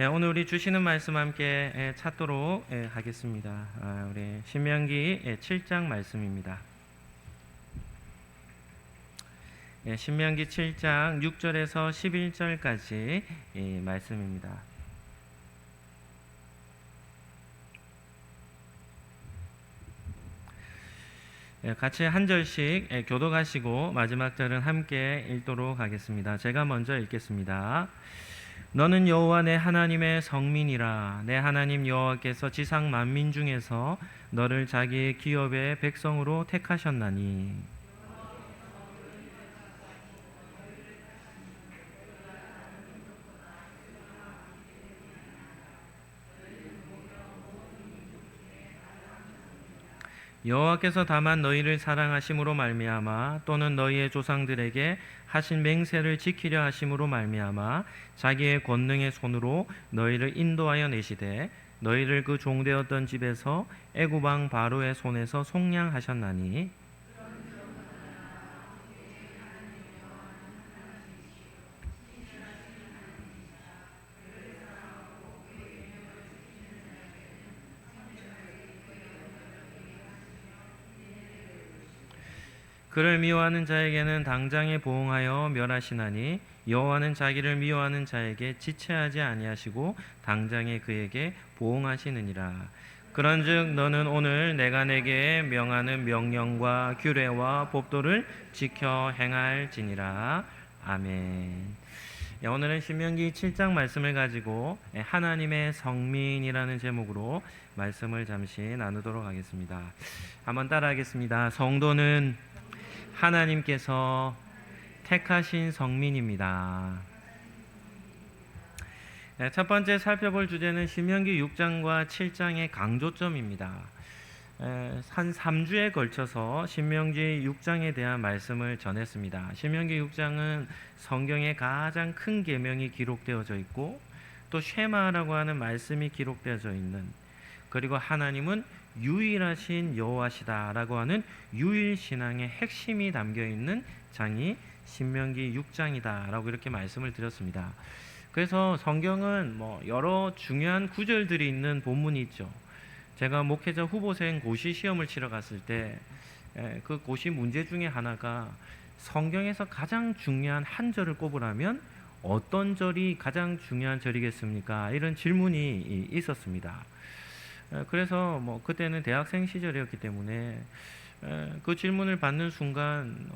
오늘 우리 주시는 말씀 함께 찾도록 하겠습니다. 우리 신명기 7장 말씀입니다. 신명기 7장 6절에서 11절까지 말씀입니다. 같이 한 절씩 교독하시고 마지막 절은 함께 읽도록 하겠습니다. 제가 먼저 읽겠습니다. 너는 여호와 내 하나님의 성민이라. 내 하나님 여호와께서 지상 만민 중에서 너를 자기의 기업의 백성으로 택하셨나니 여호와께서 다만 너희를 사랑하심으로 말미암아 또는 너희의 조상들에게 하신 맹세를 지키려 하심으로 말미암아 자기의 권능의 손으로 너희를 인도하여 내시되 너희를 그 종되었던 집에서 애굽 왕 바로의 손에서 속량하셨나니 그를 미워하는 자에게는 당장에 보응하여 멸하시나니 여호와는 자기를 미워하는 자에게 지체하지 아니하시고 당장에 그에게 보응하시느니라. 그런즉 너는 오늘 내가 내게 명하는 명령과 규례와 법도를 지켜 행할지니라. 아멘. 오늘은 신명기 7장 말씀을 가지고 하나님의 성민이라는 제목으로 말씀을 잠시 나누도록 하겠습니다. 한번 따라하겠습니다. 성도는 하나님께서 택하신 성민입니다. 첫 번째 살펴볼 주제는 신명기 6장과 7장의 강조점입니다. 한 3주에 걸쳐서 신명기 6장에 대한 말씀을 전했습니다. 신명기 6장은 성경의 가장 큰 계명이 기록되어져 있고 또 쉐마라고 하는 말씀이 기록되어져 있는, 그리고 하나님은 유일하신 여호와시다라고 하는 유일신앙의 핵심이 담겨있는 장이 신명기 6장이다라고 이렇게 말씀을 드렸습니다. 그래서 성경은 여러 중요한 구절들이 있는 본문이 있죠. 제가 목회자 후보생 고시 시험을 치러 갔을 때 그 고시 문제 중에 하나가 성경에서 가장 중요한 한 절을 꼽으라면 어떤 절이 가장 중요한 절이겠습니까? 이런 질문이 있었습니다. 그래서 그때는 대학생 시절이었기 때문에 그 질문을 받는 순간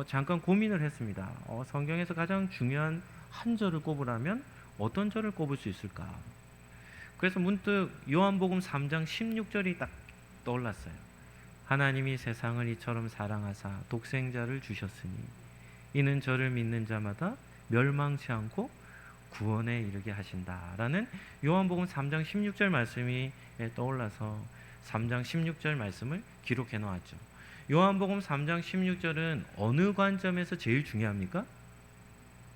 잠깐 고민을 했습니다. 성경에서 가장 중요한 한 절을 꼽으라면 어떤 절을 꼽을 수 있을까? 그래서 문득 요한복음 3장 16절이 딱 떠올랐어요. 하나님이 세상을 이처럼 사랑하사 독생자를 주셨으니 이는 저를 믿는 자마다 멸망치 않고 구원에 이르게 하신다라는 요한복음 3장 16절 말씀이 떠올라서 3장 16절 말씀을 기록해 놓았죠. 요한복음 3장 16절은 어느 관점에서 제일 중요합니까?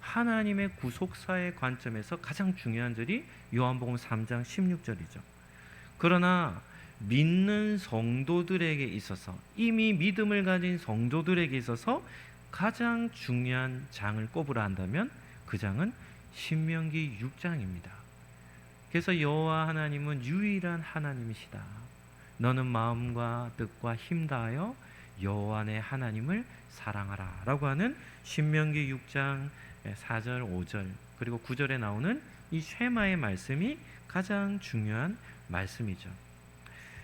하나님의 구속사의 관점에서 가장 중요한 절이 요한복음 3장 16절이죠. 그러나 믿는 성도들에게 있어서, 이미 믿음을 가진 성도들에게 있어서 가장 중요한 장을 꼽으라 한다면 그 장은 신명기 6장입니다. 그래서 여호와 하나님은 유일한 하나님이시다. 너는 마음과 뜻과 힘 다하여 여호와 내 하나님을 사랑하라 라고 하는 신명기 6장 4절 5절 그리고 9절에 나오는 이 쉐마의 말씀이 가장 중요한 말씀이죠.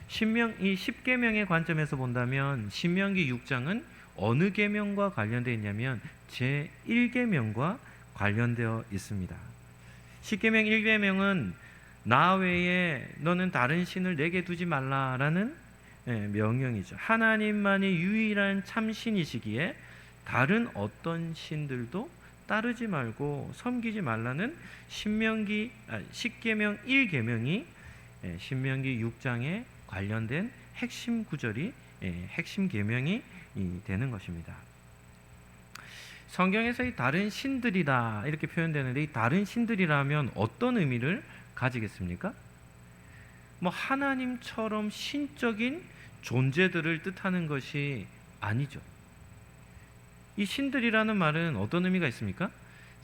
이 10계명의 관점에서 본다면 신명기 6장은 어느 계명과 관련되어 있냐면 제1계명과 관련되어 있습니다. 10계명 1계명은 나 외에 너는 다른 신을 내게 두지 말라라는 명령이죠. 하나님만이 유일한 참신이시기에 다른 어떤 신들도 따르지 말고 섬기지 말라는 10계명 1계명이 신명기 6장에 관련된 핵심 구절이 핵심 계명이 되는 것입니다. 성경에서 이 다른 신들이다 이렇게 표현되는데, 이 다른 신들이라면 어떤 의미를 가지겠습니까? 하나님처럼 신적인 존재들을 뜻하는 것이 아니죠. 이 신들이라는 말은 어떤 의미가 있습니까?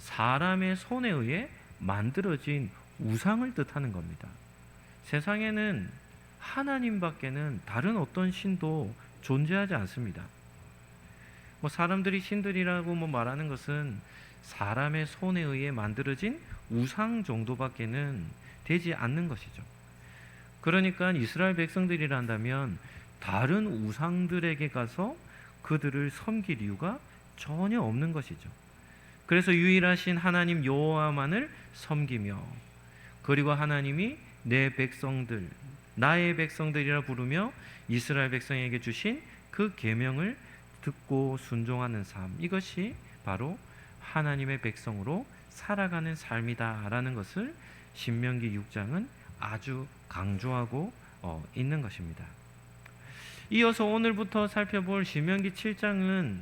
사람의 손에 의해 만들어진 우상을 뜻하는 겁니다. 세상에는 하나님밖에는 다른 어떤 신도 존재하지 않습니다. 사람들이 신들이라고 말하는 것은 사람의 손에 의해 만들어진 우상 정도밖에는 되지 않는 것이죠. 그러니까 이스라엘 백성들이라 한다면 다른 우상들에게 가서 그들을 섬길 이유가 전혀 없는 것이죠. 그래서 유일하신 하나님 여호와만을 섬기며, 그리고 하나님이 내 백성들, 나의 백성들이라 부르며 이스라엘 백성에게 주신 그 계명을 듣고 순종하는 삶, 이것이 바로 하나님의 백성으로 살아가는 삶이다라는 것을 신명기 6장은 아주 강조하고 있는 것입니다. 이어서 오늘부터 살펴볼 신명기 7장은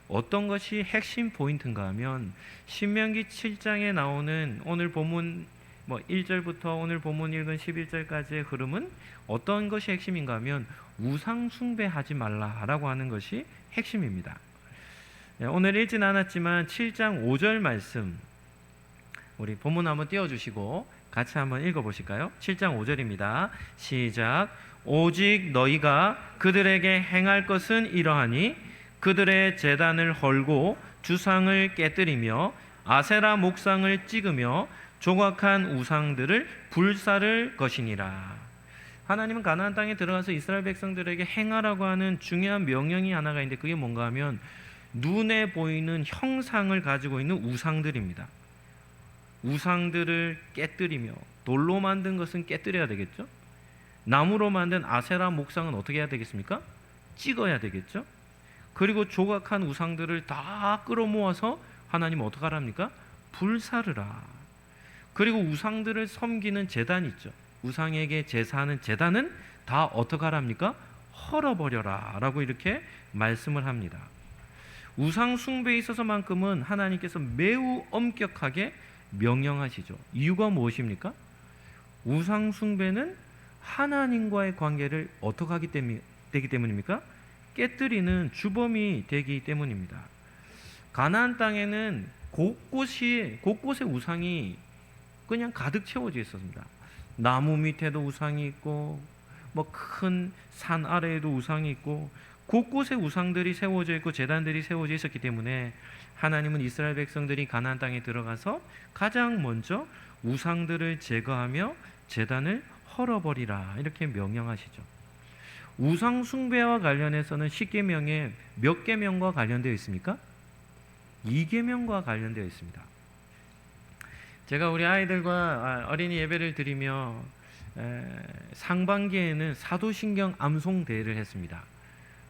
어떤 것이 핵심 포인트인가 하면, 신명기 7장에 나오는 오늘 본문 1절부터 오늘 본문 읽은 11절까지의 흐름은 어떤 것이 핵심인가 하면 우상 숭배하지 말라라고 하는 것이 핵심입니다. 오늘 읽진 않았지만 7장 5절 말씀, 우리 본문 한번 띄워주시고 같이 한번 읽어보실까요? 7장 5절입니다. 시작. 오직 너희가 그들에게 행할 것은 이러하니 그들의 제단을 헐고 주상을 깨뜨리며 아세라 목상을 찍으며 조각한 우상들을 불사를 것이니라. 하나님은 가나안 땅에 들어가서 이스라엘 백성들에게 행하라고 하는 중요한 명령이 하나가 있는데, 그게 뭔가 하면 눈에 보이는 형상을 가지고 있는 우상들입니다. 우상들을 깨뜨리며, 돌로 만든 것은 깨뜨려야 되겠죠. 나무로 만든 아세라 목상은 어떻게 해야 되겠습니까? 찍어야 되겠죠. 그리고 조각한 우상들을 다 끌어모아서 하나님 어떻게 하랍니까? 불사르라. 그리고 우상들을 섬기는 제단 있죠. 우상에게 제사하는 제단은 다 어떻게 하랍니까? 헐어버려라 라고 이렇게 말씀을 합니다. 우상 숭배에 있어서만큼은 하나님께서 매우 엄격하게 명령하시죠. 이유가 무엇입니까? 우상 숭배는 하나님과의 관계를 어떻게 하기 되기 때문입니까? 깨뜨리는 주범이 되기 때문입니다. 가나안 땅에는 곳곳에 우상이 그냥 가득 채워져 있었습니다. 나무 밑에도 우상이 있고, 큰 산 아래에도 우상이 있고, 곳곳에 우상들이 세워져 있고 제단들이 세워져 있었기 때문에 하나님은 이스라엘 백성들이 가나안 땅에 들어가서 가장 먼저 우상들을 제거하며 제단을 헐어버리라 이렇게 명령하시죠. 우상 숭배와 관련해서는 10계명에 몇 계명과 관련되어 있습니까? 2계명과 관련되어 있습니다. 제가 우리 아이들과 어린이 예배를 드리며 상반기에는 사도신경 암송 대회를 했습니다.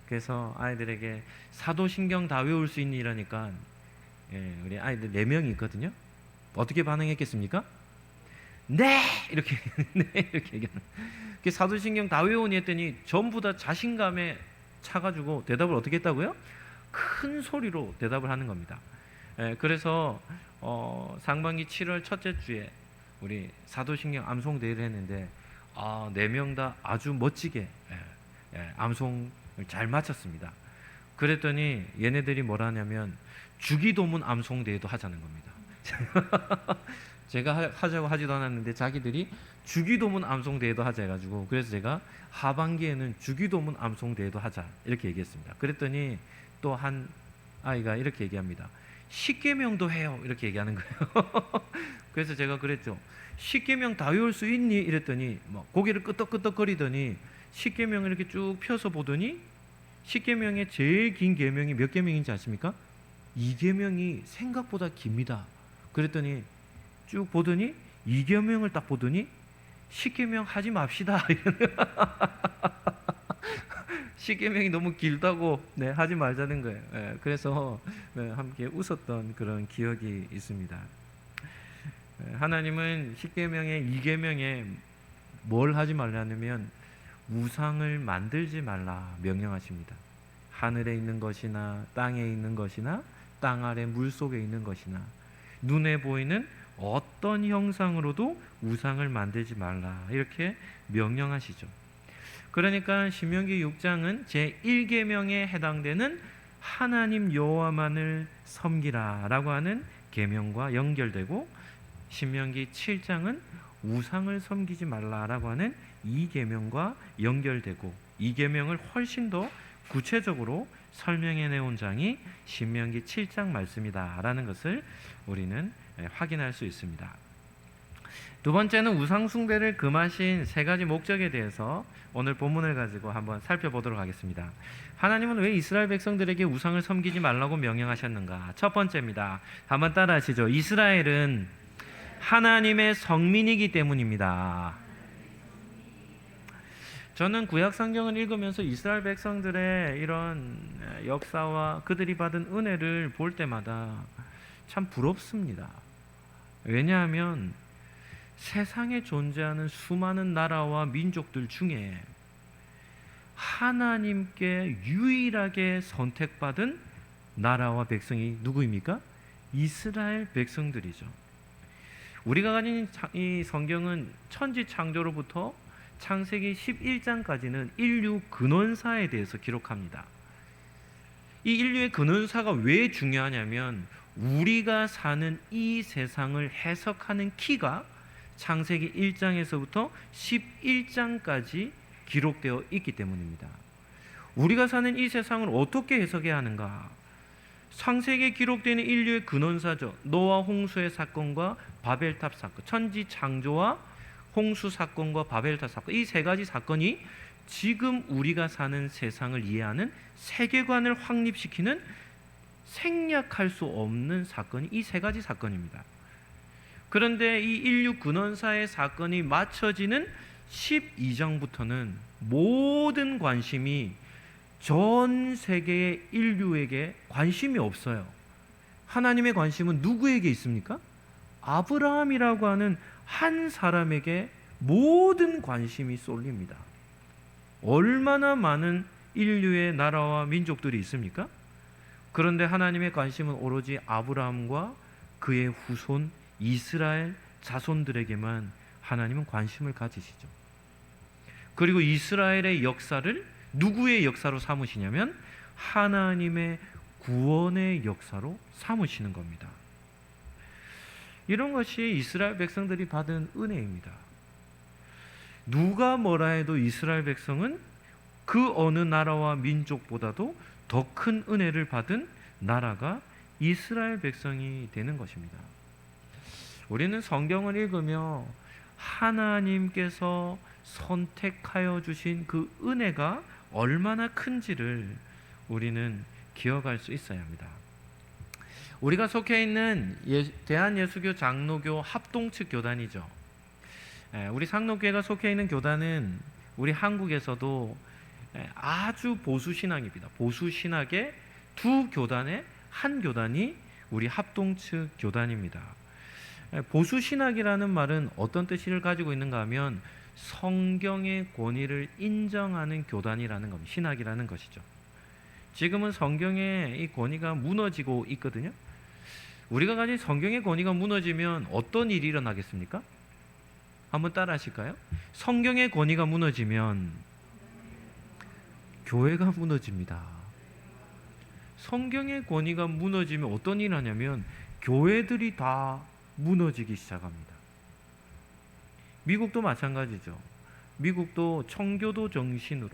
그래서 아이들에게 사도신경 다 외울 수 있니 이러니까 우리 아이들 4명이 있거든요. 어떻게 반응했겠습니까? 네! 이렇게 얘기하는. 사도신경 다 외우니 했더니 전부 다 자신감에 차가지고 대답을 어떻게 했다고요? 큰 소리로 대답을 하는 겁니다. 그래서 상반기 7월 첫째 주에 우리 사도신경 암송 대회를 했는데 4명 다 아주 멋지게 암송을 잘 마쳤습니다. 그랬더니 얘네들이 뭐라 하냐면 주기도문 암송 대회도 하자는 겁니다. 제가 하자고 하지도 않았는데 자기들이 주기도문 암송 대회도 하자 해가지고, 그래서 제가 하반기에는 주기도문 암송 대회도 하자 이렇게 얘기했습니다. 그랬더니 또 한 아이가 이렇게 얘기합니다. 10계명도 해요 이렇게 얘기하는 거예요. 그래서 제가 그랬죠. 10계명 다 외울 수 있니? 이랬더니 고개를 끄덕끄덕거리더니 10계명을 이렇게 쭉 펴서 보더니 10계명의 제일 긴 계명이 몇 계명인지 아십니까? 2계명이 생각보다 깁니다. 그랬더니 쭉 보더니 2계명을 딱 보더니 10계명 하지 맙시다. 10계명이 너무 길다고 하지 말자는 거예요. 그래서 함께 웃었던 그런 기억이 있습니다. 하나님은 10계명에 2계명에 뭘 하지 말라냐면 우상을 만들지 말라 명령하십니다. 하늘에 있는 것이나 땅에 있는 것이나 땅 아래 물속에 있는 것이나 눈에 보이는 어떤 형상으로도 우상을 만들지 말라 이렇게 명령하시죠. 그러니까 신명기 6장은 제1계명에 해당되는 하나님 여호와만을 섬기라 라고 하는 계명과 연결되고, 신명기 7장은 우상을 섬기지 말라라고 하는 이 계명과 연결되고 이 계명을 훨씬 더 구체적으로 설명해 내온 장이 신명기 7장 말씀이다라는 것을 우리는 확인할 수 있습니다. 두 번째는 우상 숭배를 금하신 세 가지 목적에 대해서 오늘 본문을 가지고 한번 살펴보도록 하겠습니다. 하나님은 왜 이스라엘 백성들에게 우상을 섬기지 말라고 명령하셨는가? 첫 번째입니다. 한번 따라하시죠. 이스라엘은 하나님의 성민이기 때문입니다. 저는 구약 성경을 읽으면서 이스라엘 백성들의 이런 역사와 그들이 받은 은혜를 볼 때마다 참 부럽습니다. 왜냐하면 세상에 존재하는 수많은 나라와 민족들 중에 하나님께 유일하게 선택받은 나라와 백성이 누구입니까? 이스라엘 백성들이죠. 우리가 가진 이 성경은 천지 창조로부터 창세기 11장까지는 인류 근원사에 대해서 기록합니다. 이 인류의 근원사가 왜 중요하냐면 우리가 사는 이 세상을 해석하는 키가 창세기 1장에서부터 11장까지 기록되어 있기 때문입니다. 우리가 사는 이 세상을 어떻게 해석해야 하는가? 창세기에 기록되는 인류의 근원사죠. 노아 홍수의 사건과 바벨탑 사건, 천지 창조와 홍수 사건과 바벨탑 사건, 이 세 가지 사건이 지금 우리가 사는 세상을 이해하는 세계관을 확립시키는 생략할 수 없는 사건이 이 세 가지 사건입니다. 그런데 이 인류 근원사의 사건이 맞춰지는 12장부터는 모든 관심이 전 세계의 인류에게 관심이 없어요. 하나님의 관심은 누구에게 있습니까? 아브라함이라고 하는 한 사람에게 모든 관심이 쏠립니다. 얼마나 많은 인류의 나라와 민족들이 있습니까? 그런데 하나님의 관심은 오로지 아브라함과 그의 후손 이스라엘 자손들에게만 하나님은 관심을 가지시죠. 그리고 이스라엘의 역사를 누구의 역사로 삼으시냐면 하나님의 구원의 역사로 삼으시는 겁니다. 이런 것이 이스라엘 백성들이 받은 은혜입니다. 누가 뭐라 해도 이스라엘 백성은 그 어느 나라와 민족보다도 더 큰 은혜를 받은 나라가 이스라엘 백성이 되는 것입니다. 우리는 성경을 읽으며 하나님께서 선택하여 주신 그 은혜가 얼마나 큰지를 우리는 기억할 수 있어야 합니다. 우리가 속해 있는 대한예수교 장로교 합동측 교단이죠. 우리 상록교회가 속해 있는 교단은 우리 한국에서도 아주 보수신학입니다. 보수신학의 두 교단의 한 교단이 우리 합동측 교단입니다. 보수신학이라는 말은 어떤 뜻을 가지고 있는가 하면 성경의 권위를 인정하는 교단이라는 겁니다. 신학이라는 것이죠. 지금은 성경의 이 권위가 무너지고 있거든요. 우리가 가진 성경의 권위가 무너지면 어떤 일이 일어나겠습니까? 한번 따라 하실까요? 성경의 권위가 무너지면 교회가 무너집니다. 성경의 권위가 무너지면 어떤 일이 하냐면 교회들이 다 무너지기 시작합니다. 미국도 마찬가지죠. 미국도 청교도 정신으로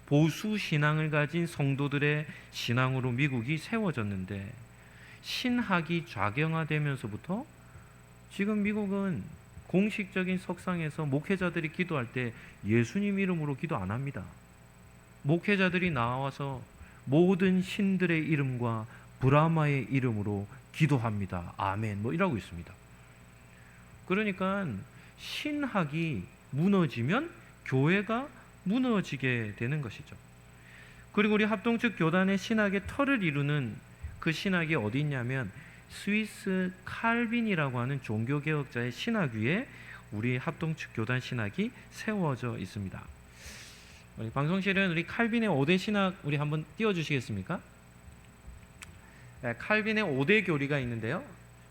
보수 신앙을 가진 성도들의 신앙으로 미국이 세워졌는데 신학이 좌경화되면서부터 지금 미국은 공식적인 석상에서 목회자들이 기도할 때 예수님 이름으로 기도 안 합니다. 목회자들이 나와서 모든 신들의 이름과 브라마의 이름으로 기도합니다. 아멘. 뭐 이러고 있습니다. 그러니까 신학이 무너지면 교회가 무너지게 되는 것이죠. 그리고 우리 합동측 교단의 신학의 터를 이루는 그 신학이 어디 있냐면 스위스 칼빈이라고 하는 종교개혁자의 신학 위에 우리 합동측 교단 신학이 세워져 있습니다. 우리 방송실은 우리 칼빈의 5대 신학 우리 한번 띄워주시겠습니까? 네, 칼빈의 5대 교리가 있는데요.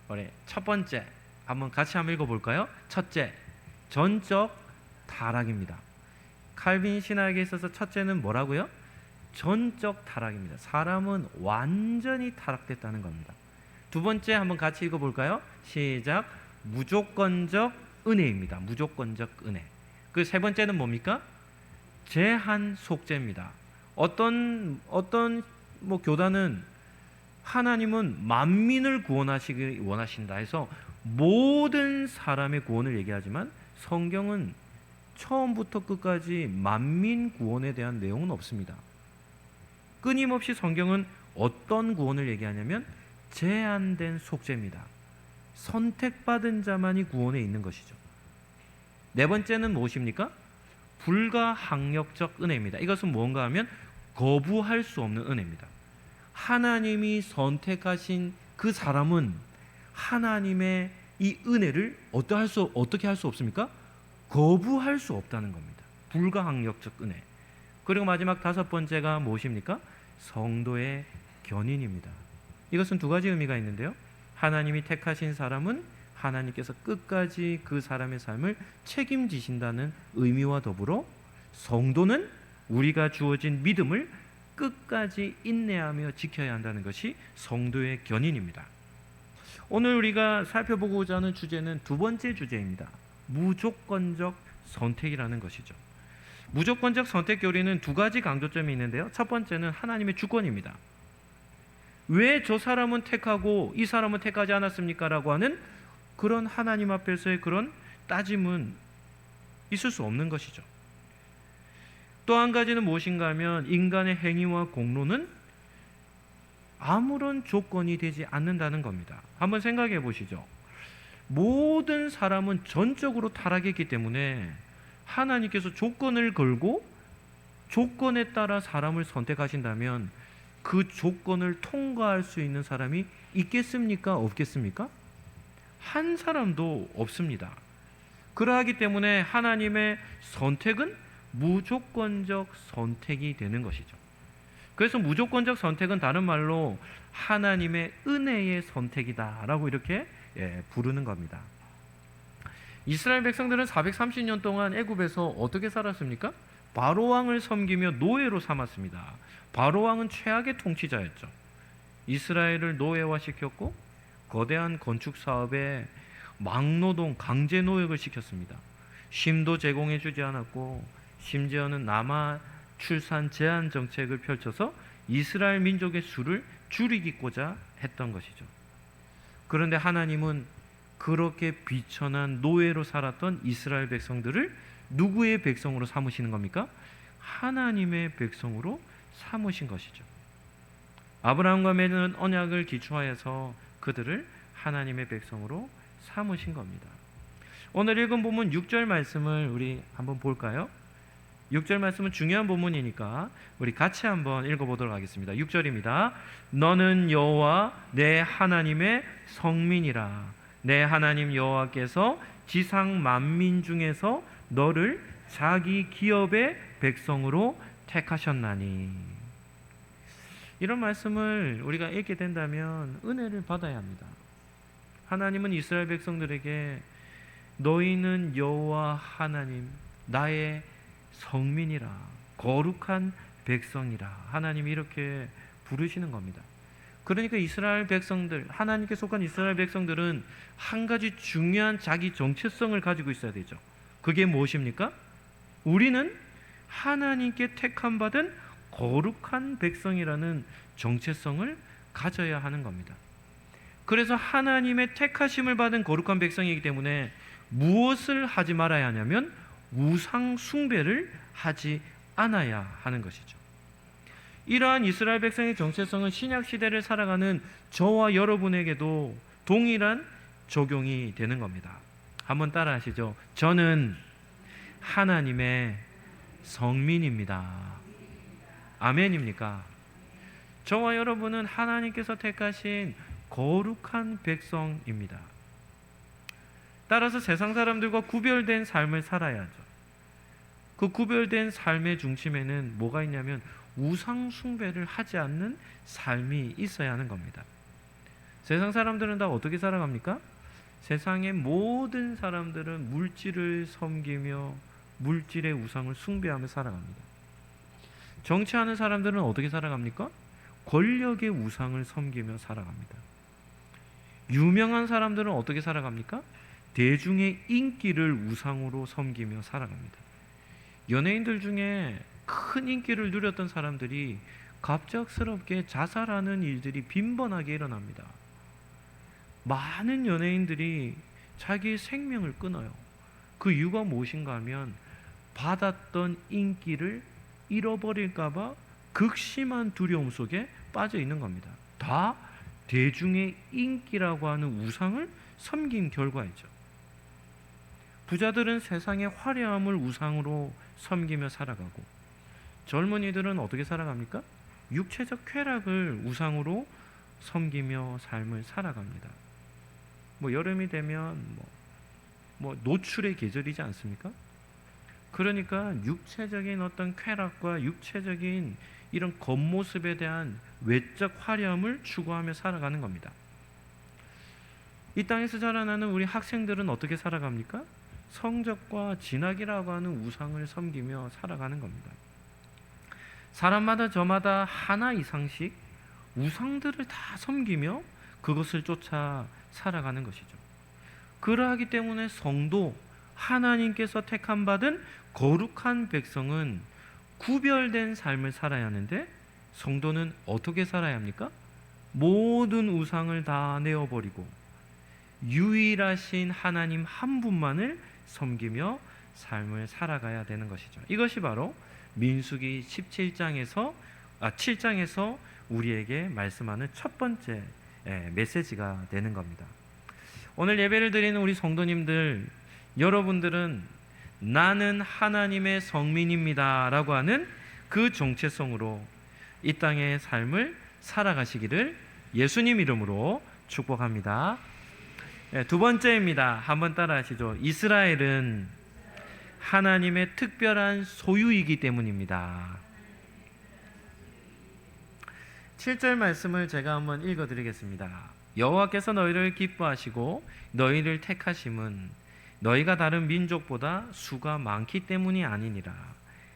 우리 첫 번째 한번 같이 한번 읽어볼까요? 첫째, 전적 타락입니다. 칼빈 신학에 있어서 첫째는 뭐라고요? 전적 타락입니다. 사람은 완전히 타락됐다는 겁니다. 두 번째 한번 같이 읽어볼까요? 시작. 무조건적 은혜입니다. 무조건적 은혜. 그 세 번째는 뭡니까? 제한 속죄입니다. 어떤 교단은 하나님은 만민을 구원하시기 원하신다 해서 모든 사람의 구원을 얘기하지만 성경은 처음부터 끝까지 만민 구원에 대한 내용은 없습니다. 끊임없이 성경은 어떤 구원을 얘기하냐면 제한된 속죄입니다. 선택받은 자만이 구원에 있는 것이죠. 네 번째는 무엇입니까? 불가항력적 은혜입니다. 이것은 뭔가 하면 거부할 수 없는 은혜입니다. 하나님이 선택하신 그 사람은 하나님의 이 은혜를 어떻게 할 수 없습니까? 거부할 수 없다는 겁니다. 불가항력적 은혜. 그리고 마지막 다섯 번째가 무엇입니까? 성도의 견인입니다. 이것은 두 가지 의미가 있는데요. 하나님이 택하신 사람은 하나님께서 끝까지 그 사람의 삶을 책임지신다는 의미와 더불어 성도는 우리가 주어진 믿음을 끝까지 인내하며 지켜야 한다는 것이 성도의 견인입니다. 오늘 우리가 살펴보고자 하는 주제는 두 번째 주제입니다. 무조건적 선택이라는 것이죠. 무조건적 선택 교리는 두 가지 강조점이 있는데요. 첫 번째는 하나님의 주권입니다. 왜 저 사람은 택하고 이 사람은 택하지 않았습니까? 라고 하는 그런 하나님 앞에서의 그런 따짐은 있을 수 없는 것이죠. 또 한 가지는 무엇인가 하면 인간의 행위와 공로는 아무런 조건이 되지 않는다는 겁니다. 한번 생각해 보시죠. 모든 사람은 전적으로 타락했기 때문에 하나님께서 조건을 걸고 조건에 따라 사람을 선택하신다면 그 조건을 통과할 수 있는 사람이 있겠습니까? 없겠습니까? 한 사람도 없습니다. 그러하기 때문에 하나님의 선택은 무조건적 선택이 되는 것이죠. 그래서 무조건적 선택은 다른 말로 하나님의 은혜의 선택이다라고 이렇게 부르는 겁니다. 이스라엘 백성들은 430년 동안 애굽에서 어떻게 살았습니까? 바로 왕을 섬기며 노예로 삼았습니다. 바로 왕은 최악의 통치자였죠. 이스라엘을 노예화시켰고 거대한 건축 사업에 막노동, 강제 노역을 시켰습니다. 쉼도 제공해 주지 않았고 심지어는 남아 출산 제한 정책을 펼쳐서 이스라엘 민족의 수를 줄이고자 했던 것이죠. 그런데 하나님은 그렇게 비천한 노예로 살았던 이스라엘 백성들을 누구의 백성으로 삼으시는 겁니까? 하나님의 백성으로 삼으신 것이죠. 아브라함과 맺은 언약을 기초하여서 그들을 하나님의 백성으로 삼으신 겁니다. 오늘 읽은 본문 6절 말씀을 우리 한번 볼까요? 6절 말씀은 중요한 본문이니까 우리 같이 한번 읽어보도록 하겠습니다. 6절입니다. 너는 여호와 내 하나님의 성민이라. 내 하나님 여호와께서 지상 만민 중에서 너를 자기 기업의 백성으로 택하셨나니. 이런 말씀을 우리가 읽게 된다면 은혜를 받아야 합니다. 하나님은 이스라엘 백성들에게 너희는 여호와 하나님 나의 성민이라, 거룩한 백성이라 하나님이 이렇게 부르시는 겁니다. 그러니까 이스라엘 백성들, 하나님께 속한 이스라엘 백성들은 한 가지 중요한 자기 정체성을 가지고 있어야 되죠. 그게 무엇입니까? 우리는 하나님께 택함 받은 거룩한 백성이라는 정체성을 가져야 하는 겁니다. 그래서 하나님의 택하심을 받은 거룩한 백성이기 때문에 무엇을 하지 말아야 하냐면 우상 숭배를 하지 않아야 하는 것이죠. 이러한 이스라엘 백성의 정체성은 신약 시대를 살아가는 저와 여러분에게도 동일한 적용이 되는 겁니다. 한번 따라하시죠. 저는 하나님의 성민입니다. 아멘입니까? 저와 여러분은 하나님께서 택하신 거룩한 백성입니다. 따라서 세상 사람들과 구별된 삶을 살아야죠. 그 구별된 삶의 중심에는 뭐가 있냐면 우상 숭배를 하지 않는 삶이 있어야 하는 겁니다. 세상 사람들은 다 어떻게 살아갑니까? 세상의 모든 사람들은 물질을 섬기며 물질의 우상을 숭배하며 살아갑니다. 정치하는 사람들은 어떻게 살아갑니까? 권력의 우상을 섬기며 살아갑니다. 유명한 사람들은 어떻게 살아갑니까? 대중의 인기를 우상으로 섬기며 살아갑니다. 연예인들 중에 큰 인기를 누렸던 사람들이 갑작스럽게 자살하는 일들이 빈번하게 일어납니다. 많은 연예인들이 자기의 생명을 끊어요. 그 이유가 무엇인가 하면 받았던 인기를 잃어버릴까봐 극심한 두려움 속에 빠져 있는 겁니다. 다 대중의 인기라고 하는 우상을 섬긴 결과이죠. 부자들은 세상의 화려함을 우상으로 섬기며 살아가고, 젊은이들은 어떻게 살아갑니까? 육체적 쾌락을 우상으로 섬기며 삶을 살아갑니다. 여름이 되면 노출의 계절이지 않습니까? 그러니까 육체적인 어떤 쾌락과 육체적인 이런 겉모습에 대한 외적 화려함을 추구하며 살아가는 겁니다. 이 땅에서 자라나는 우리 학생들은 어떻게 살아갑니까? 성적과 진학이라고 하는 우상을 섬기며 살아가는 겁니다. 사람마다 저마다 하나 이상씩 우상들을 다 섬기며 그것을 쫓아 살아가는 것이죠. 그러하기 때문에 성도, 하나님께서 택함 받은 거룩한 백성은 구별된 삶을 살아야 하는데, 성도는 어떻게 살아야 합니까? 모든 우상을 다 내어버리고 유일하신 하나님 한 분만을 섬기며 삶을 살아가야 되는 것이죠. 이것이 바로 민수기 7장에서 우리에게 말씀하는 첫 번째 메시지가 되는 겁니다. 오늘 예배를 드리는 우리 성도님들, 여러분들은 나는 하나님의 성민입니다 라고 하는 그 정체성으로 이 땅의 삶을 살아가시기를 예수님 이름으로 축복합니다. 두 번째입니다. 한번 따라 하시죠. 이스라엘은 하나님의 특별한 소유이기 때문입니다. 7절 말씀을 제가 한번 읽어드리겠습니다. 여호와께서 너희를 기뻐하시고 너희를 택하심은 너희가 다른 민족보다 수가 많기 때문이 아니니라.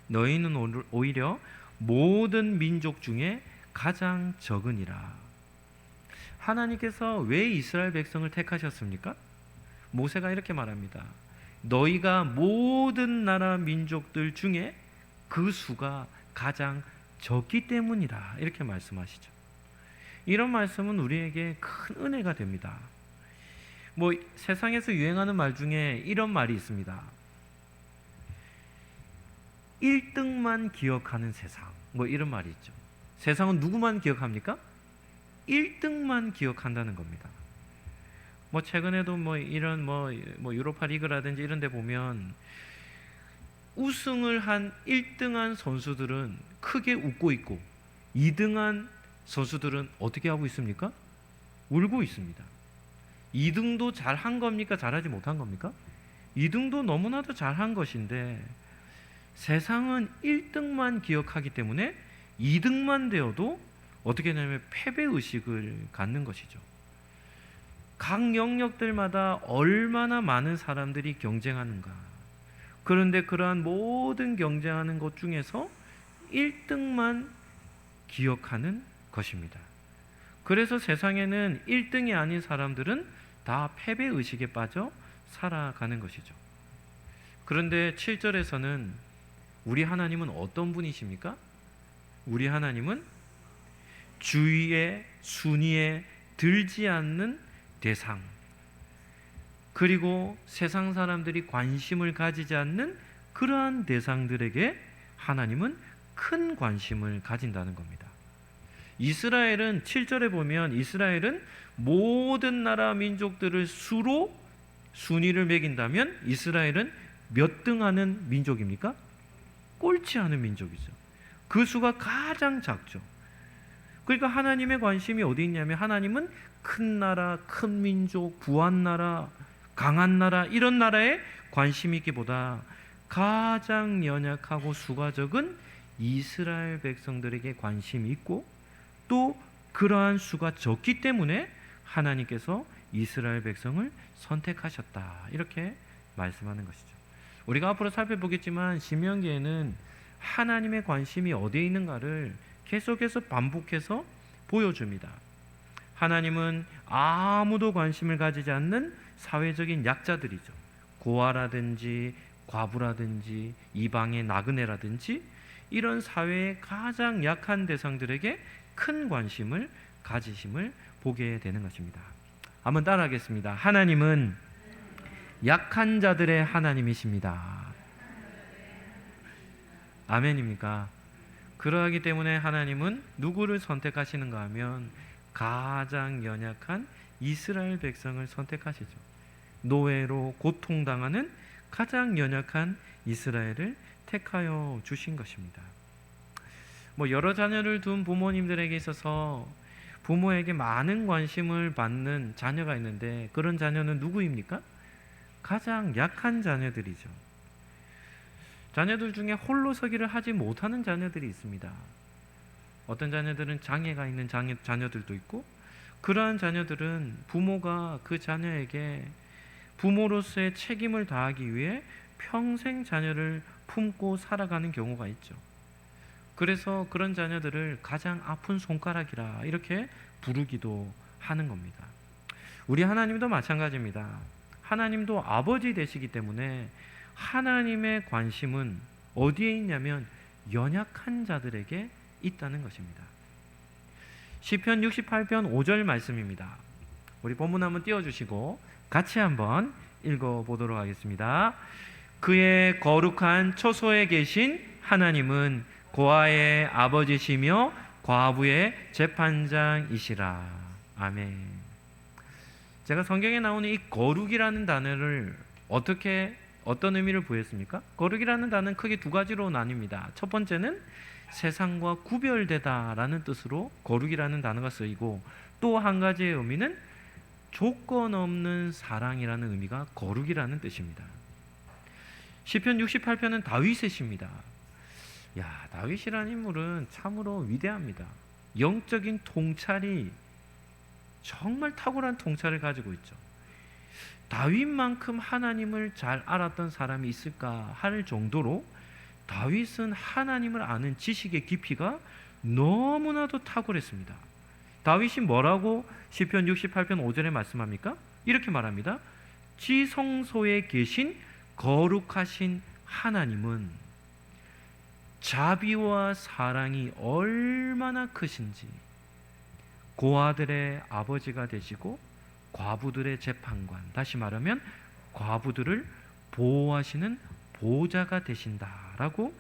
너희는 오히려 모든 민족 중에 가장 적으니라. 하나님께서 왜 이스라엘 백성을 택하셨습니까? 모세가 이렇게 말합니다. 너희가 모든 나라 민족들 중에 그 수가 가장 적기 때문이라. 이렇게 말씀하시죠. 이런 말씀은 우리에게 큰 은혜가 됩니다. 세상에서 유행하는 말 중에 이런 말이 있습니다. 1등만 기억하는 세상, 이런 말이 있죠. 세상은 누구만 기억합니까? 1등만 기억한다는 겁니다. 최근에도 이런 유로파 리그라든지 이런 데 보면 우승을 한 1등한 선수들은 크게 웃고 있고 2등한 선수들은 어떻게 하고 있습니까? 울고 있습니다. 2등도 잘한 겁니까? 잘하지 못한 겁니까? 2등도 너무나도 잘한 것인데, 세상은 1등만 기억하기 때문에 2등만 되어도 어떻게 되냐면 패배의식을 갖는 것이죠. 각 영역들마다 얼마나 많은 사람들이 경쟁하는가. 그런데 그러한 모든 경쟁하는 것 중에서 1등만 기억하는 것입니다. 그래서 세상에는 1등이 아닌 사람들은 다 패배의식에 빠져 살아가는 것이죠. 그런데 7절에서는 우리 하나님은 어떤 분이십니까? 우리 하나님은 주위에 순위에 들지 않는 대상, 그리고 세상 사람들이 관심을 가지지 않는 그러한 대상들에게 하나님은 큰 관심을 가진다는 겁니다. 이스라엘은 7절에 보면 이스라엘은 모든 나라 민족들을 수로 순위를 매긴다면 이스라엘은 몇 등 하는 민족입니까? 꼴찌 하는 민족이죠. 그 수가 가장 작죠. 그러니까 하나님의 관심이 어디 있냐면, 하나님은 큰 나라, 큰 민족, 부한 나라, 강한 나라, 이런 나라에 관심이 있기보다 가장 연약하고 수가 적은 이스라엘 백성들에게 관심이 있고, 또 그러한 수가 적기 때문에 하나님께서 이스라엘 백성을 선택하셨다, 이렇게 말씀하는 것이죠. 우리가 앞으로 살펴보겠지만 신명기에는 하나님의 관심이 어디에 있는가를 계속해서 반복해서 보여줍니다. 하나님은 아무도 관심을 가지지 않는 사회적인 약자들이죠. 고아라든지 과부라든지 이방의 나그네라든지 이런 사회의 가장 약한 대상들에게 큰 관심을 가지심을 보게 되는 것입니다. 한번 따라하겠습니다. 하나님은 약한 자들의 하나님이십니다. 아멘입니까? 그러하기 때문에 하나님은 누구를 선택하시는가 하면 가장 연약한 이스라엘 백성을 선택하시죠. 노예로 고통당하는 가장 연약한 이스라엘을 택하여 주신 것입니다. 여러 자녀를 둔 부모님들에게 있어서 부모에게 많은 관심을 받는 자녀가 있는데 그런 자녀는 누구입니까? 가장 약한 자녀들이죠. 자녀들 중에 홀로 서기를 하지 못하는 자녀들이 있습니다. 어떤 자녀들은 장애가 있는 자녀들도 있고, 그러한 자녀들은 부모가 그 자녀에게 부모로서의 책임을 다하기 위해 평생 자녀를 품고 살아가는 경우가 있죠. 그래서 그런 자녀들을 가장 아픈 손가락이라 이렇게 부르기도 하는 겁니다. 우리 하나님도 마찬가지입니다. 하나님도 아버지 되시기 때문에 하나님의 관심은 어디에 있냐면 연약한 자들에게 있다는 것입니다. 시편 68편 5절 말씀입니다. 우리 본문 한번 띄워주시고 같이 한번 읽어보도록 하겠습니다. 그의 거룩한 처소에 계신 하나님은 고아의 아버지시며 과부의 재판장이시라. 아멘. 제가 성경에 나오는 이 거룩이라는 단어를 어떤 의미를 부여했습니까? 거룩이라는 단어는 크게 두 가지로 나뉩니다. 첫 번째는 세상과 구별되다라는 뜻으로 거룩이라는 단어가 쓰이고, 또 한 가지의 의미는 조건 없는 사랑이라는 의미가 거룩이라는 뜻입니다. 시편 68편은 다윗의 시입니다. 다윗이라는 인물은 참으로 위대합니다. 영적인 통찰이 정말 탁월한 통찰을 가지고 있죠. 다윗만큼 하나님을 잘 알았던 사람이 있을까 할 정도로 다윗은 하나님을 아는 지식의 깊이가 너무나도 탁월했습니다. 다윗이 뭐라고 시편 68편 5절에 말씀합니까? 이렇게 말합니다. 지성소에 계신 거룩하신 하나님은 자비와 사랑이 얼마나 크신지, 고아들의 아버지가 되시고 과부들의 재판관, 다시 말하면 과부들을 보호하시는 보호자가 되신다라고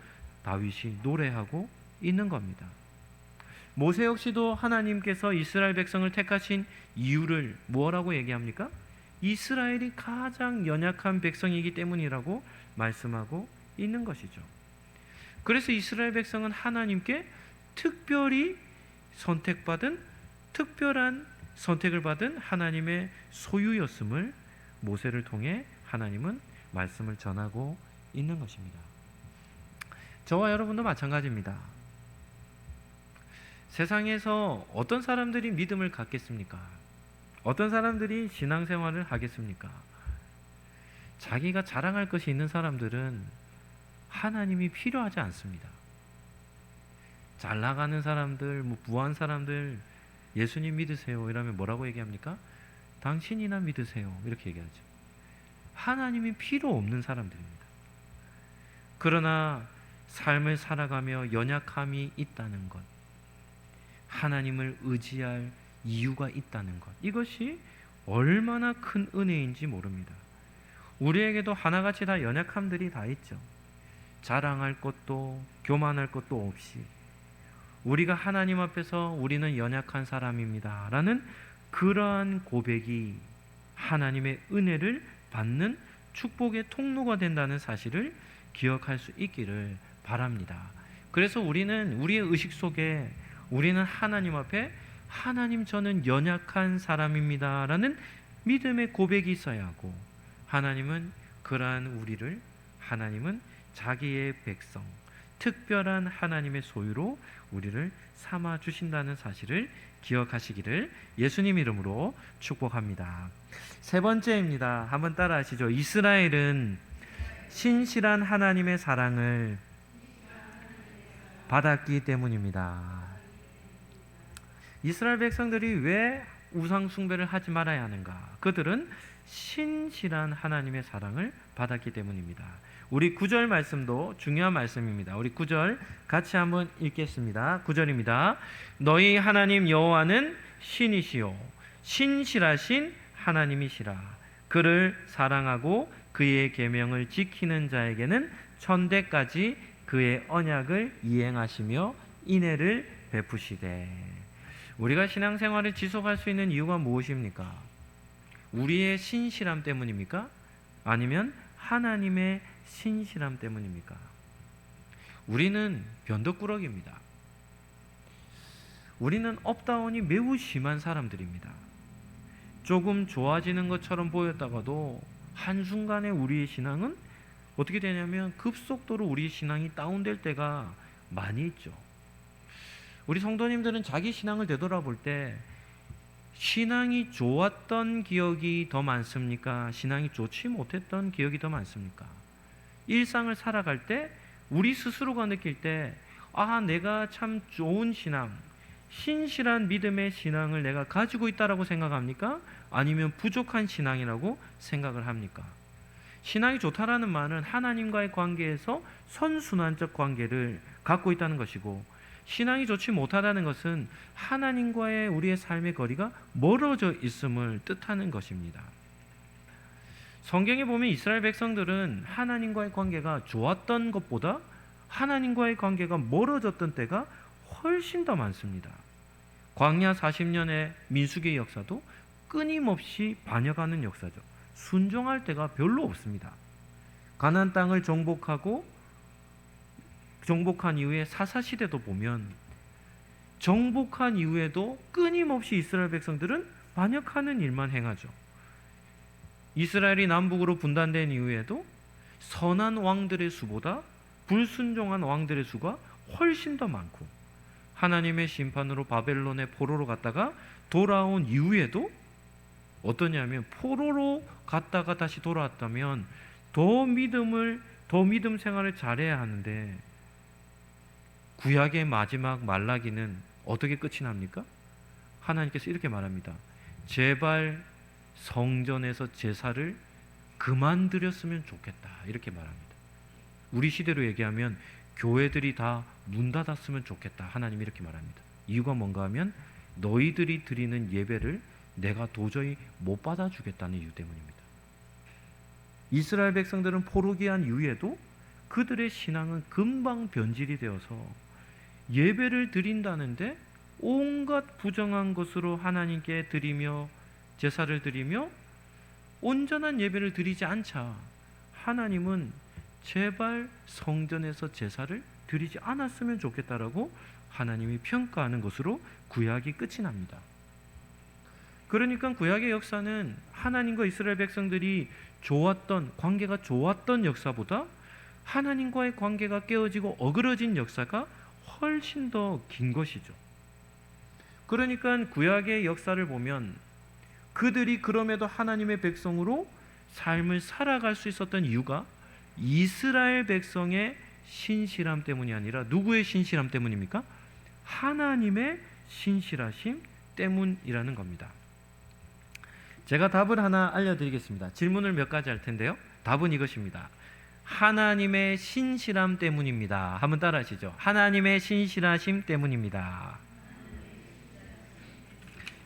다윗이 노래하고 있는 겁니다. 모세 역시도 하나님께서 이스라엘 백성을 택하신 이유를 뭐라고 얘기합니까? 이스라엘이 가장 연약한 백성이기 때문이라고 말씀하고 있는 것이죠. 그래서 이스라엘 백성은 하나님께 특별히 선택받은, 특별한 선택을 받은 하나님의 소유였음을 모세를 통해 하나님은 말씀을 전하고 있는 것입니다. 저와 여러분도 마찬가지입니다. 세상에서 어떤 사람들이 믿음을 갖겠습니까? 어떤 사람들이 신앙생활을 하겠습니까? 자기가 자랑할 것이 있는 사람들은 하나님이 필요하지 않습니다. 잘 나가는 사람들, 부한 사람들, 예수님 믿으세요 이러면 뭐라고 얘기합니까? 당신이나 믿으세요 이렇게 얘기하죠. 하나님이 필요 없는 사람들입니다. 그러나 삶을 살아가며 연약함이 있다는 것, 하나님을 의지할 이유가 있다는 것, 이것이 얼마나 큰 은혜인지 모릅니다. 우리에게도 하나같이 다 연약함들이 다 있죠. 자랑할 것도 교만할 것도 없이 우리가 하나님 앞에서 우리는 연약한 사람입니다 라는 그러한 고백이 하나님의 은혜를 받는 축복의 통로가 된다는 사실을 기억할 수 있기를 바랍니다. 그래서 우리는 우리의 의식 속에 우리는 하나님 앞에 하나님 저는 연약한 사람입니다 라는 믿음의 고백이 있어야 하고, 하나님은 그러한 우리를, 하나님은 자기의 백성, 특별한 하나님의 소유로 우리를 삼아 주신다는 사실을 기억하시기를 예수님 이름으로 축복합니다. 세 번째입니다. 한번 따라 하시죠. 이스라엘은 신실한 하나님의 사랑을 받았기 때문입니다. 이스라엘 백성들이 왜 우상 숭배를 하지 말아야 하는가? 그들은 신실한 하나님의 사랑을 받았기 때문입니다. 우리 9절 말씀도 중요한 말씀입니다. 우리 9절 같이 한번 읽겠습니다. 9절입니다. 너희 하나님 여호와는 신이시요 신실하신 하나님이시라. 그를 사랑하고 그의 계명을 지키는 자에게는 천대까지 그의 언약을 이행하시며 인애를 베푸시되. 우리가 신앙생활을 지속할 수 있는 이유가 무엇입니까? 우리의 신실함 때문입니까? 아니면 하나님의 신실함 때문입니까? 우리는 변덕꾸러기입니다. 우리는 업다운이 매우 심한 사람들입니다. 조금 좋아지는 것처럼 보였다가도 한순간에 우리의 신앙은 어떻게 되냐면 급속도로 우리의 신앙이 다운될 때가 많이 있죠. 우리 성도님들은 자기 신앙을 되돌아볼 때 신앙이 좋았던 기억이 더 많습니까? 신앙이 좋지 못했던 기억이 더 많습니까? 일상을 살아갈 때 우리 스스로가 느낄 때 내가 참 좋은 신앙, 신실한 믿음의 신앙을 내가 가지고 있다라고 생각합니까? 아니면 부족한 신앙이라고 생각을 합니까? 신앙이 좋다라는 말은 하나님과의 관계에서 선순환적 관계를 갖고 있다는 것이고, 신앙이 좋지 못하다는 것은 하나님과의 우리의 삶의 거리가 멀어져 있음을 뜻하는 것입니다. 성경에 보면 이스라엘 백성들은 하나님과의 관계가 좋았던 것보다 하나님과의 관계가 멀어졌던 때가 훨씬 더 많습니다. 광야 40년의 민수기의 역사도 끊임없이 반역하는 역사죠. 순종할 때가 별로 없습니다. 가나안 땅을 정복한 이후에 사사시대도 보면 정복한 이후에도 끊임없이 이스라엘 백성들은 반역하는 일만 행하죠. 이스라엘이 남북으로 분단된 이후에도 선한 왕들의 수보다 불순종한 왕들의 수가 훨씬 더 많고, 하나님의 심판으로 바벨론의 포로로 갔다가 돌아온 이후에도 어떠냐면 포로로 갔다가 다시 돌아왔다면 더 믿음 생활을 잘해야 하는데, 구약의 마지막 말라기는 어떻게 끝이 납니까? 하나님께서 이렇게 말합니다. 제발 성전에서 제사를 그만 드렸으면 좋겠다, 이렇게 말합니다. 우리 시대로 얘기하면 교회들이 다 문 닫았으면 좋겠다, 하나님이 이렇게 말합니다. 이유가 뭔가 하면 너희들이 드리는 예배를 내가 도저히 못 받아주겠다는 이유 때문입니다. 이스라엘 백성들은 포로기한 이후에도 그들의 신앙은 금방 변질이 되어서 예배를 드린다는데 온갖 부정한 것으로 하나님께 드리며 제사를 드리며 온전한 예배를 드리지 않자 하나님은 제발 성전에서 제사를 드리지 않았으면 좋겠다라고 하나님이 평가하는 것으로 구약이 끝이 납니다. 그러니까 구약의 역사는 하나님과 이스라엘 백성들이 관계가 좋았던 역사보다 하나님과의 관계가 깨어지고 어그러진 역사가 훨씬 더 긴 것이죠. 그러니까 구약의 역사를 보면 그들이 그럼에도 하나님의 백성으로 삶을 살아갈 수 있었던 이유가 이스라엘 백성의 신실함 때문이 아니라 누구의 신실함 때문입니까? 하나님의 신실하심 때문이라는 겁니다. 제가 답을 하나 알려드리겠습니다. 질문을 몇 가지 할 텐데요. 답은 이것입니다. 하나님의 신실함 때문입니다. 한번 따라 하시죠. 하나님의 신실하심 때문입니다.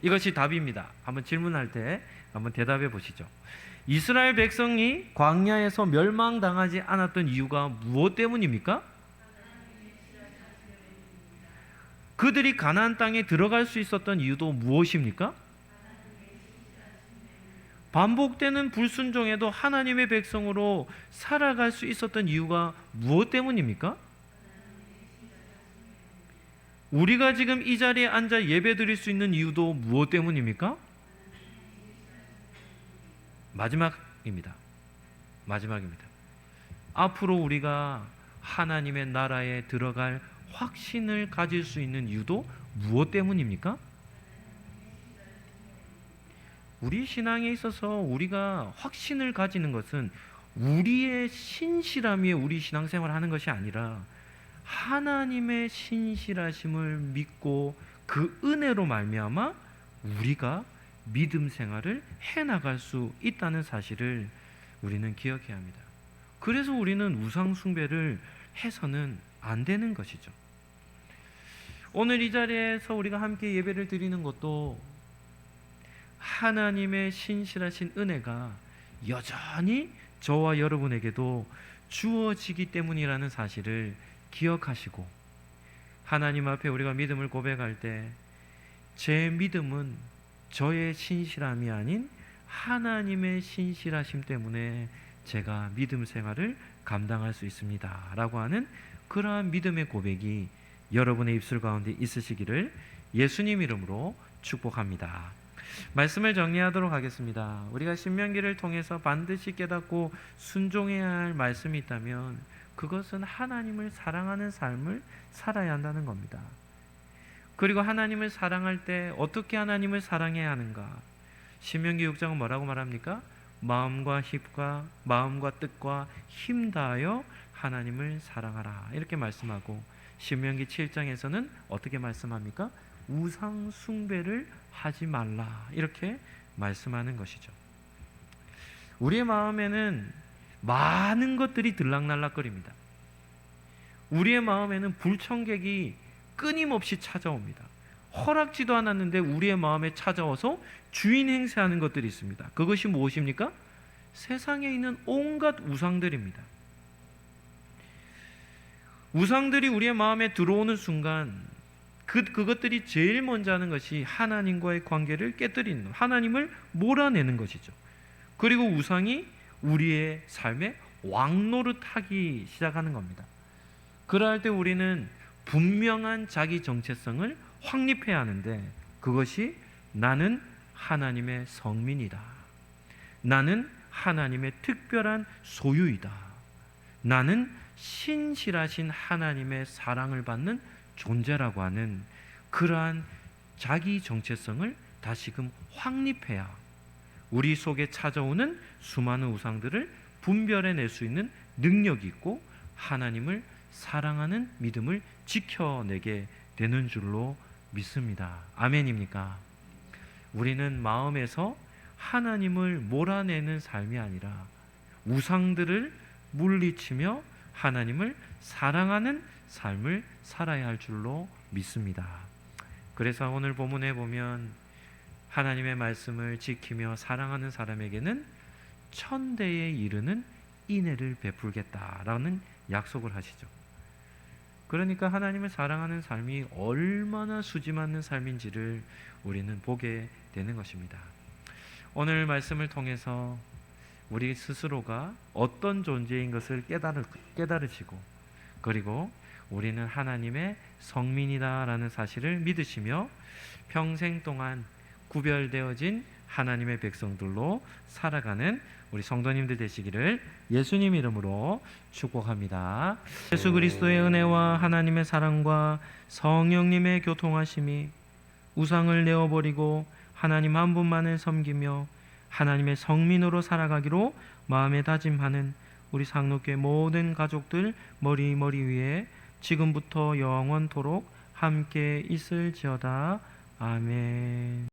이것이 답입니다. 한번 질문할 때 한번 대답해 보시죠. 이스라엘 백성이 광야에서 멸망당하지 않았던 이유가 무엇 때문입니까? 그들이 가나안 땅에 들어갈 수 있었던 이유도 무엇입니까? 반복되는 불순종에도 하나님의 백성으로 살아갈 수 있었던 이유가 무엇 때문입니까? 우리가 지금 이 자리에 앉아 예배드릴 수 있는 이유도 무엇 때문입니까? 마지막입니다. 앞으로 우리가 하나님의 나라에 들어갈 확신을 가질 수 있는 이유도 무엇 때문입니까? 우리 신앙에 있어서 우리가 확신을 가지는 것은 우리의 신실함이 우리 신앙생활을 하는 것이 아니라 하나님의 신실하심을 믿고 그 은혜로 말미암아 우리가 믿음 생활을 해나갈 수 있다는 사실을 우리는 기억해야 합니다. 그래서 우리는 우상 숭배를 해서는 안 되는 것이죠. 오늘 이 자리에서 우리가 함께 예배를 드리는 것도 하나님의 신실하신 은혜가 여전히 저와 여러분에게도 주어지기 때문이라는 사실을 기억하시고, 하나님 앞에 우리가 믿음을 고백할 때 제 믿음은 저의 신실함이 아닌 하나님의 신실하심 때문에 제가 믿음 생활을 감당할 수 있습니다 라고 하는 그러한 믿음의 고백이 여러분의 입술 가운데 있으시기를 예수님 이름으로 축복합니다. 말씀을 정리하도록 하겠습니다. 우리가 신명기를 통해서 반드시 깨닫고 순종해야 할 말씀이 있다면 그것은 하나님을 사랑하는 삶을 살아야 한다는 겁니다. 그리고 하나님을 사랑할 때 어떻게 하나님을 사랑해야 하는가? 신명기 6장은 뭐라고 말합니까? 마음과 뜻과 힘 다하여 하나님을 사랑하라 이렇게 말씀하고, 신명기 7장에서는 어떻게 말씀합니까? 우상 숭배를 하지 말라 이렇게 말씀하는 것이죠. 우리의 마음에는 많은 것들이 들락날락거립니다. 우리의 마음에는 불청객이 끊임없이 찾아옵니다. 허락지도 않았는데 우리의 마음에 찾아와서 주인 행세하는 것들이 있습니다. 그것이 무엇입니까? 세상에 있는 온갖 우상들입니다. 우상들이 우리의 마음에 들어오는 순간 그것들이 제일 먼저 하는 것이 하나님과의 관계를 깨뜨리는, 하나님을 몰아내는 것이죠. 그리고 우상이 우리의 삶에 왕노릇하기 시작하는 겁니다. 그럴 때 우리는 분명한 자기 정체성을 확립해야 하는데, 그것이 나는 하나님의 성민이다, 나는 하나님의 특별한 소유이다, 나는 신실하신 하나님의 사랑을 받는 존재라고 하는 그러한 자기 정체성을 다시금 확립해야 우리 속에 찾아오는 수많은 우상들을 분별해낼 수 있는 능력이 있고 하나님을 사랑하는 믿음을 지켜내게 되는 줄로 믿습니다. 아멘입니까? 우리는 마음에서 하나님을 몰아내는 삶이 아니라 우상들을 물리치며 하나님을 사랑하는 삶을 살아야 할 줄로 믿습니다. 그래서 오늘 본문에 보면 하나님의 말씀을 지키며 사랑하는 사람에게는 천대에 이르는 인애를 베풀겠다라는 약속을 하시죠. 그러니까 하나님을 사랑하는 삶이 얼마나 수지 맞는 삶인지를 우리는 보게 되는 것입니다. 오늘 말씀을 통해서 우리 스스로가 어떤 존재인 것을 깨달으시고, 그리고 우리는 하나님의 성민이다라는 사실을 믿으시며 평생 동안 구별되어진 하나님의 백성들로 sal아가는 우리 성도님들 되시기를 예수님 이름으로 축복합니다. 예수 그리스도의 은혜와 하나님의 사랑과 성령님의 교통하심이 우상을 내어버리고 하나님 한 분만을 섬기며 하나님의 성민으로 살아가기로 마음에 다짐하는 우리 상록교회 모든 가족들 머리 위에 지금부터 영원토록 함께 있을지어다. 아멘.